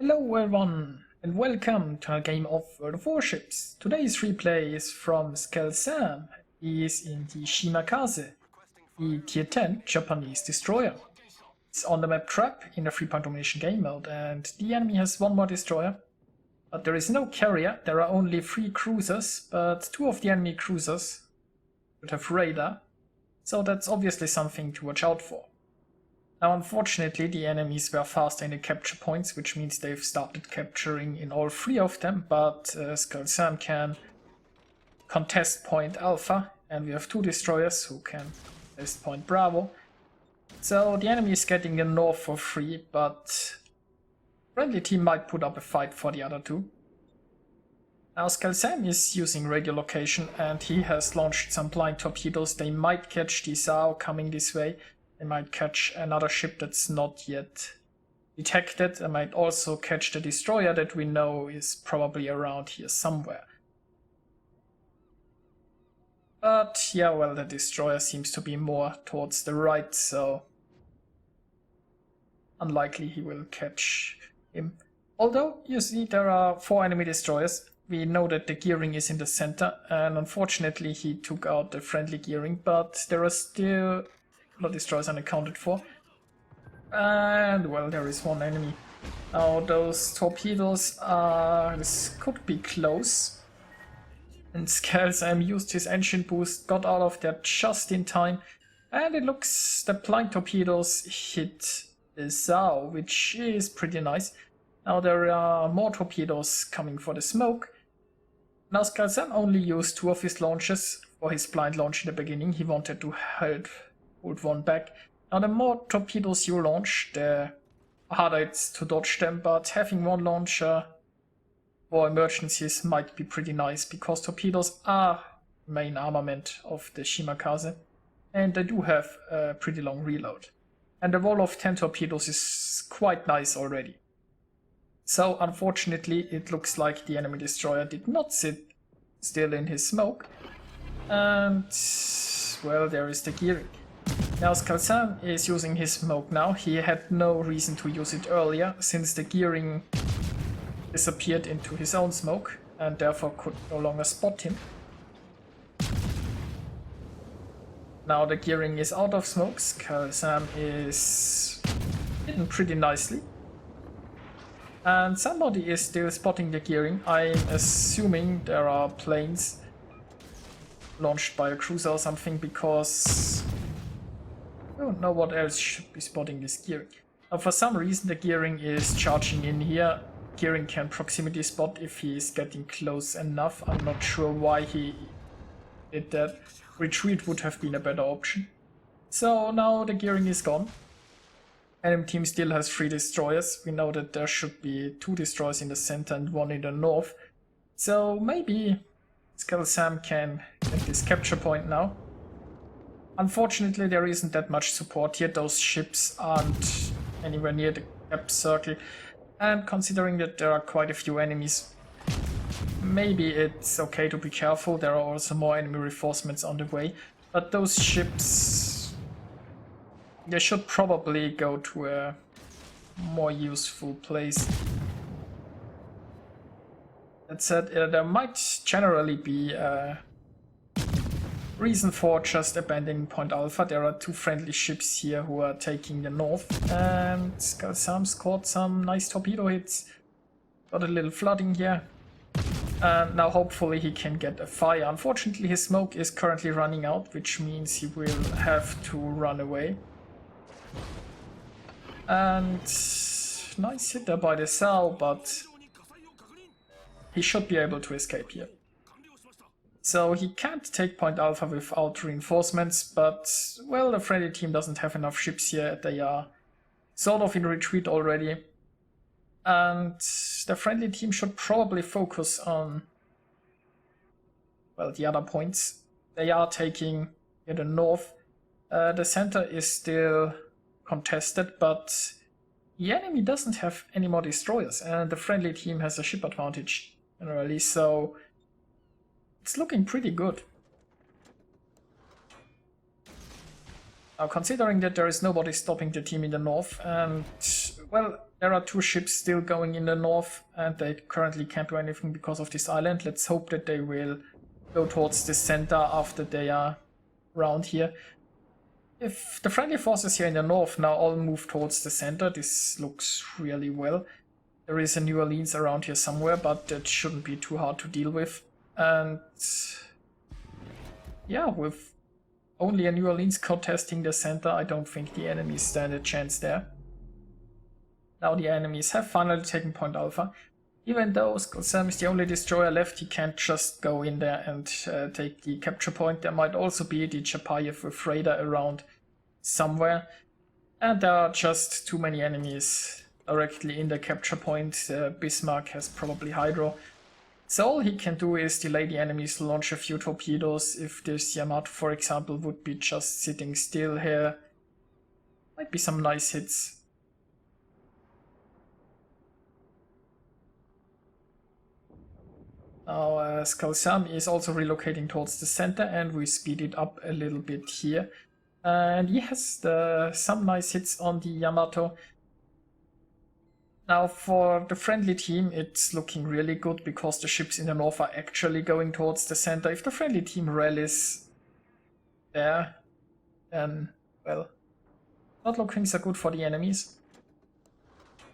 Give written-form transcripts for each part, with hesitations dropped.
Hello everyone, and welcome to a game of World of Warships. Today's replay is from Skalzam. He is in the Shimakaze, the tier 10 Japanese destroyer. It's on the map Trap in a 3-point domination game mode, and the enemy has one more destroyer. But there is no carrier, there are only 3 cruisers, but 2 of the enemy cruisers would have radar, so that's obviously something to watch out for. Now unfortunately the enemies were faster in the capture points, which means they've started capturing in all 3 of them, but Skalzam can contest point Alpha, and we have 2 destroyers who can contest point Bravo. So the enemy is getting the north for free, but friendly team might put up a fight for the other 2. Now Skalzam is using radio location and he has launched some blind torpedoes. They might catch the Sao coming this way. They might catch another ship that's not yet detected. They might also catch the destroyer that we know is probably around here somewhere. But yeah, well, the destroyer seems to be more towards the right, so unlikely he will catch him. Although, you see, there are 4 enemy destroyers. We know that the gearing is in the center, and unfortunately he took out the friendly gearing, but there are still the destroyers unaccounted for. And well, there is 1 enemy. Now those torpedoes are... this could be close. And Skalzam used his engine boost, got out of there just in time. And it looks the blind torpedoes hit the Sao, which is pretty nice. Now there are more torpedoes coming for the smoke. Now Skalzam only used 2 of his launches for his blind launch in the beginning. He wanted to hold 1 back. Now the more torpedoes you launch, the harder it's to dodge them, but having 1 launcher for emergencies might be pretty nice, because torpedoes are the main armament of the Shimakaze, and they do have a pretty long reload. And the roll of 10 torpedoes is quite nice already. So unfortunately it looks like the enemy destroyer did not sit still in his smoke, and well, there is the gearing. Now Skalzam is using his smoke now. He had no reason to use it earlier, since the gearing disappeared into his own smoke and therefore could no longer spot him. Now the gearing is out of smoke. Skalzam is hidden pretty nicely. And somebody is still spotting the gearing. I'm assuming there are planes launched by a cruiser or something, because I don't know what else should be spotting this gearing. Now for some reason the gearing is charging in here. Gearing can proximity spot if he is getting close enough. I'm not sure why he did that. Retreat would have been a better option. So now the gearing is gone. Enemy team still has 3 destroyers. We know that there should be 2 destroyers in the center and 1 in the north. So maybe Skalzam can get this capture point now. Unfortunately there isn't that much support here. Those ships aren't anywhere near the cap circle. And considering that there are quite a few enemies, maybe it's okay to be careful. There are also more enemy reinforcements on the way. But those ships, they should probably go to a more useful place. That said, there might generally be a reason for just abandoning point Alpha. There are 2 friendly ships here who are taking the north, and Skalzam scored some nice torpedo hits. Got a little flooding here, and now hopefully he can get a fire. Unfortunately his smoke is currently running out, which means he will have to run away. And nice hit there by the Sao, but he should be able to escape here. So he can't take point Alpha without reinforcements, but well, the friendly team doesn't have enough ships here. They are sort of in retreat already. And the friendly team should probably focus on, well, the other points. They are taking in the north. The center is still contested, but the enemy doesn't have any more destroyers, and the friendly team has a ship advantage generally, so it's looking pretty good. Now, considering that there is nobody stopping the team in the north, and well, There are 2 ships still going in the north, and they currently can't do anything because of this island. Let's hope that they will go towards the center after they are around here. If the friendly forces here in the north now all move towards the center, this looks really well. There is a New Orleans around here somewhere, but that shouldn't be too hard to deal with. And yeah, with only a New Orleans contesting the center, I don't think the enemies stand a chance there. Now the enemies have finally taken Point Alpha. Even though Skalzam is the only destroyer left, he can't just go in there and take the capture point. There might also be the Chapayev with Radar around somewhere. And there are just too many enemies directly in the capture point. Bismarck has probably Hydro. So all he can do is delay the enemies, launch a few torpedoes. If this Yamato, for example, would be just sitting still here, might be some nice hits. Now Skalzam is also relocating towards the center, and we speed it up a little bit here. And he has some nice hits on the Yamato. Now for the friendly team, it's looking really good because the ships in the north are actually going towards the center. If the friendly team rallies there, then, well, not looking so good for the enemies.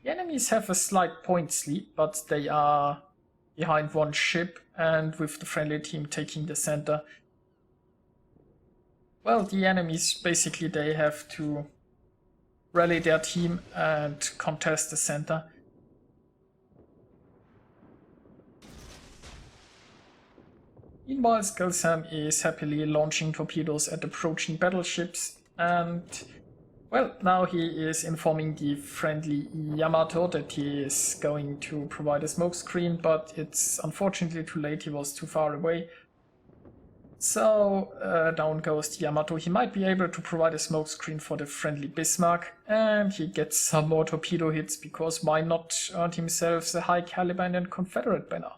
The enemies have a slight points lead, but they are behind 1 ship, and with the friendly team taking the center, well, the enemies basically they have to rally their team and contest the center. Meanwhile, Skalzam is happily launching torpedoes at approaching battleships, and well, now he is informing the friendly Yamato that he is going to provide a smoke screen, but it's unfortunately too late, he was too far away. So down goes the Yamato. He might be able to provide a smoke screen for the friendly Bismarck, and he gets some more torpedo hits, because why not earn himself the high caliber and Confederate banner.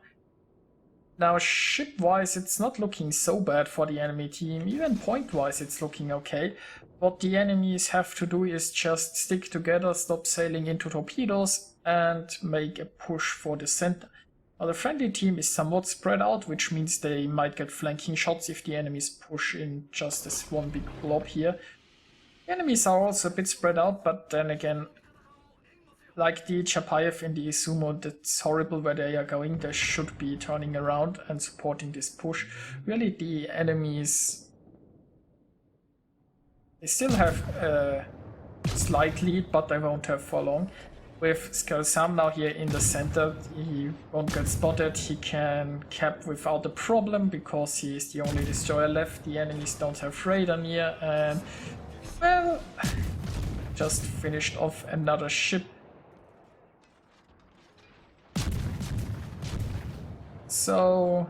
Now ship-wise it's not looking so bad for the enemy team, even point-wise it's looking okay. What the enemies have to do is just stick together, stop sailing into torpedoes, and make a push for the center. Now the friendly team is somewhat spread out, which means they might get flanking shots if the enemies push in just as one big blob here. The enemies are also a bit spread out, but then again, like the Chapayev in the Izumo, that's horrible where they are going. They should be turning around and supporting this push. Really, the enemies, they still have a slight lead, but they won't have for long. With Skalzam now here in the center, he won't get spotted. He can cap without a problem because he is the only destroyer left. The enemies don't have radar near, and well, just finished off another ship. So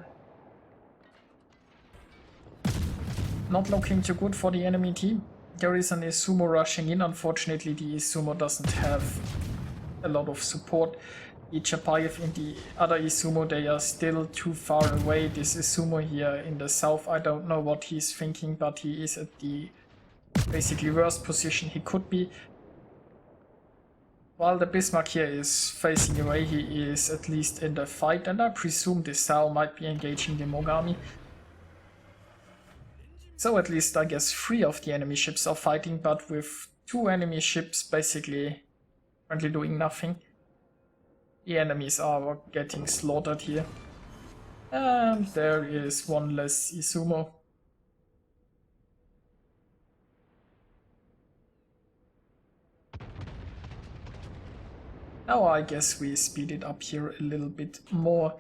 not looking too good for the enemy team. There is an Izumo rushing in. Unfortunately, the Izumo doesn't have a lot of support. The Chapayev in the other Izumo, they are still too far away. This Izumo here in the south, I don't know what he's thinking, but he is at the basically worst position he could be. While the Bismarck here is facing away, he is at least in the fight, and I presume the Sao might be engaging the Mogami. So at least I guess 3 of the enemy ships are fighting, but with 2 enemy ships basically currently doing nothing. The enemies are getting slaughtered here. And there is one less Izumo. Now I guess we speed it up here a little bit more.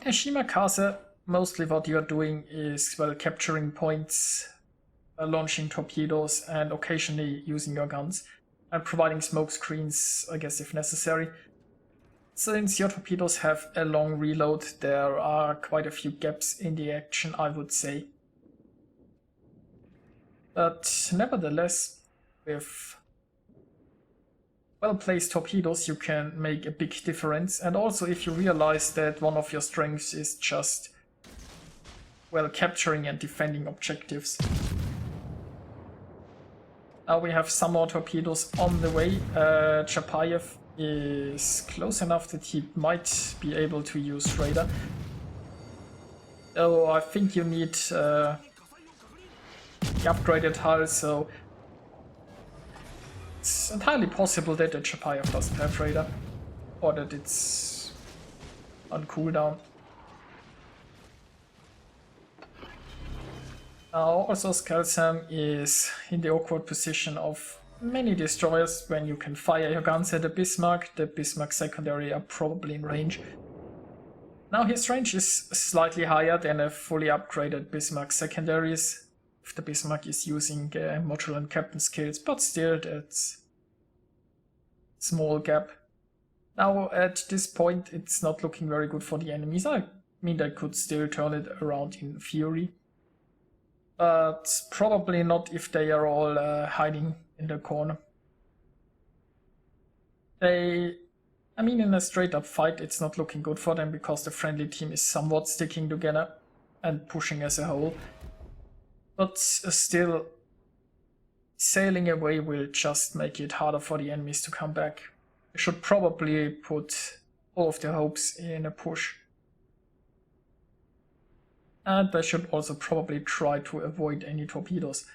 In Shimakaze, mostly what you're doing is, well, capturing points, launching torpedoes, and occasionally using your guns, and providing smoke screens, I guess, if necessary. Since your torpedoes have a long reload, there are quite a few gaps in the action, I would say. But nevertheless, with well-placed torpedoes you can make a big difference, and also if you realize that one of your strengths is just, well, capturing and defending objectives. Now we have some more torpedoes on the way. Chapayev is close enough that he might be able to use radar. Though I think you need the upgraded hull, so it's entirely possible that the Chapayev doesn't have radar, or that it's on cooldown. Now also Skalzam is in the awkward position of many destroyers. When you can fire your guns at the Bismarck secondary are probably in range. Now his range is slightly higher than a fully upgraded Bismarck secondaries, if the Bismarck is using module and captain skills, but still that's a small gap. Now at this point it's not looking very good for the enemies. I mean, they could still turn it around in Fury, but probably not if they are all hiding in the corner. I mean, in a straight up fight it's not looking good for them because the friendly team is somewhat sticking together and pushing as a whole. But still, sailing away will just make it harder for the enemies to come back. They should probably put all of their hopes in a push. And they should also probably try to avoid any torpedoes.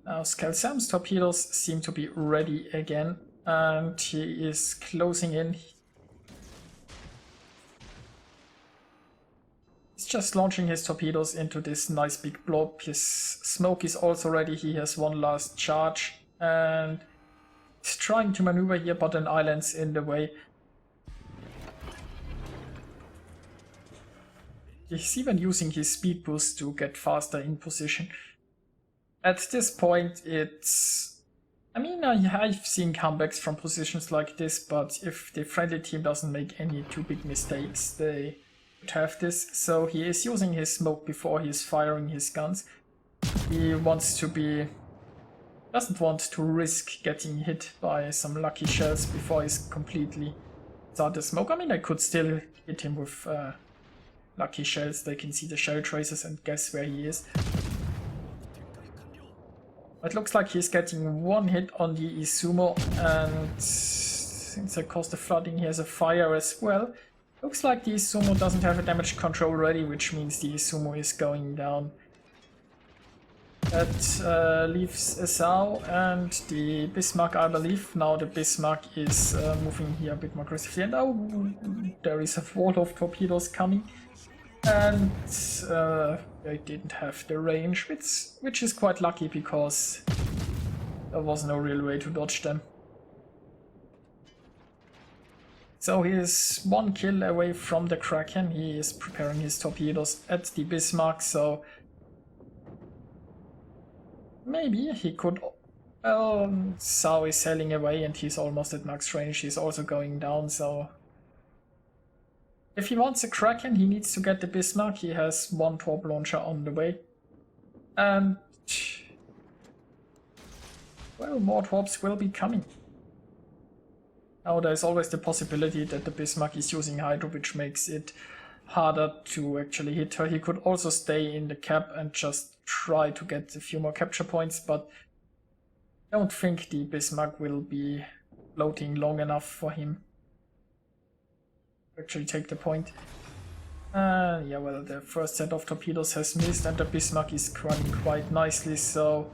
Now Skalzam's torpedoes seem to be ready again, and he is closing in. He's just launching his torpedoes into this nice big blob. His smoke is also ready. He has one last charge and he's trying to maneuver here, but an island's in the way. He's even using his speed boost to get faster in position. At this point, it's... I mean, I've seen comebacks from positions like this, but if the friendly team doesn't make any too big mistakes, they would have this. So he is using his smoke before he's firing his guns. He wants to be... doesn't want to risk getting hit by some lucky shells before he's completely started smoke. I mean, I could still hit him with lucky shells. They can see the shell traces and guess where he is. It looks like he's getting one hit on the Izumo, and since it caused the flooding, he has a fire as well. Looks like the Izumo doesn't have a damage control ready, which means the Izumo is going down. That leaves Asao and the Bismarck, I believe. Now the Bismarck is moving here a bit more aggressively, and now there is a wall of torpedoes coming. And they didn't have the range, which is quite lucky because there was no real way to dodge them. So he is one kill away from the Kraken. He is preparing his torpedoes at the Bismarck, so maybe he could... Well, Sao is sailing away and he's almost at max range. He's also going down, so... If he wants a Kraken, he needs to get the Bismarck. He has one torp launcher on the way. And... well, more torps will be coming. Now there's always the possibility that the Bismarck is using Hydro, which makes it harder to actually hit her. He could also stay in the cap and just try to get a few more capture points, but I don't think the Bismarck will be floating long enough for him actually take the point. Yeah, well, the first set of torpedoes has missed and the Bismarck is running quite nicely, so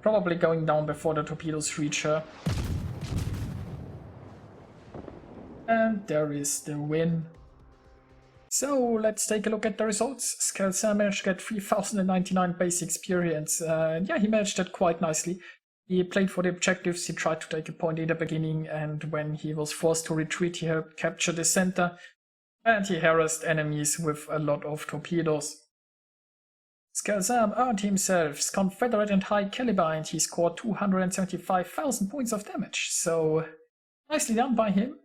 probably going down before the torpedoes reach her. And there is the win. So let's take a look at the results. Skalzam managed to get 3099 base experience. Yeah, he managed that quite nicely. He played for the objectives, he tried to take a point in the beginning, and when he was forced to retreat, he helped capture the center, and he harassed enemies with a lot of torpedoes. Skalzam earned himself Confederate and High Caliber, and he scored 275,000 points of damage, so nicely done by him.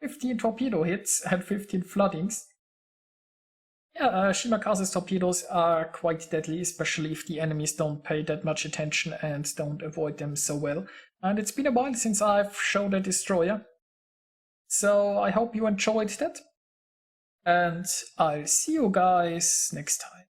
15 torpedo hits and 15 floodings. Yeah, Shimakaze's torpedoes are quite deadly, especially if the enemies don't pay that much attention and don't avoid them so well. And it's been a while since I've showed a destroyer, so I hope you enjoyed that. and I'll see you guys next time.